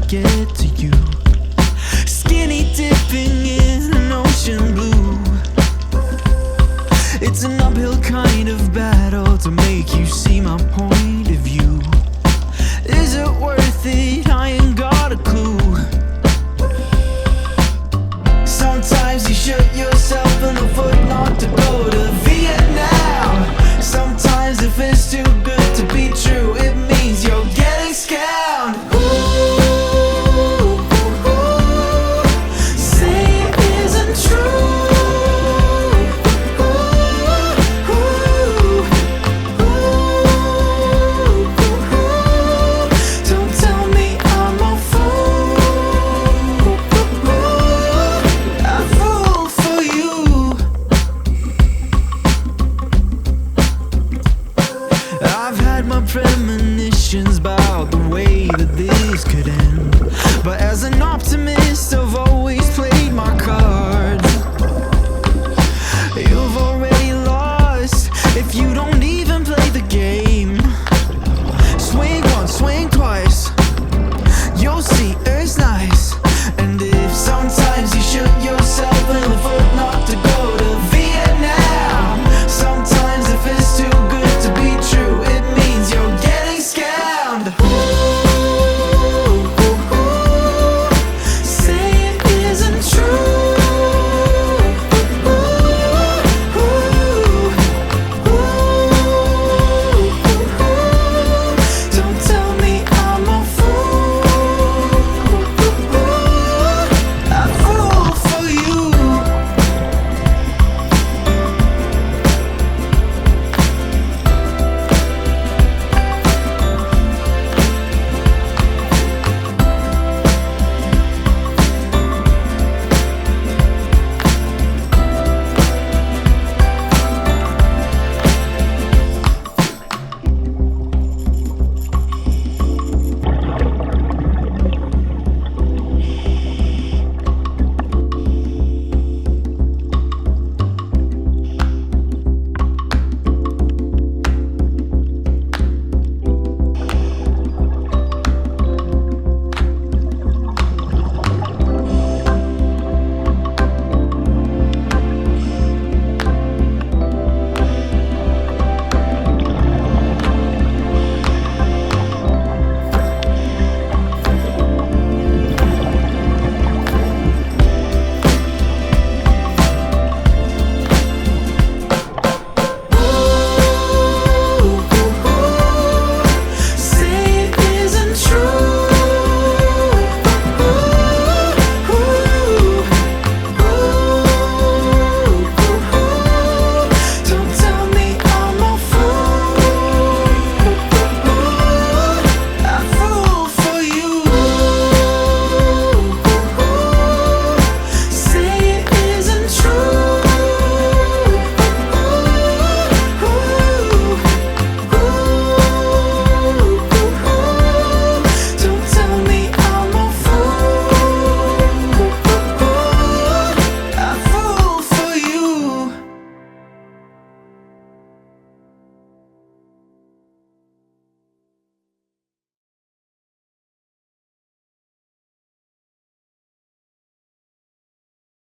get to you. Skinny dipping in an ocean blue. It's an uphill kind of battle to make you see my point of view. Is it worth it? I ain't got a clue. Sometimes you shoot yourself in the foot not to go to Vietnam. Sometimes if it's too good to be true, it means you're getting scammed. Ooh, say it isn't true. Don't tell me I'm a fool. I fall for you. I've had my premonitions about the way that this could end, but as an optimist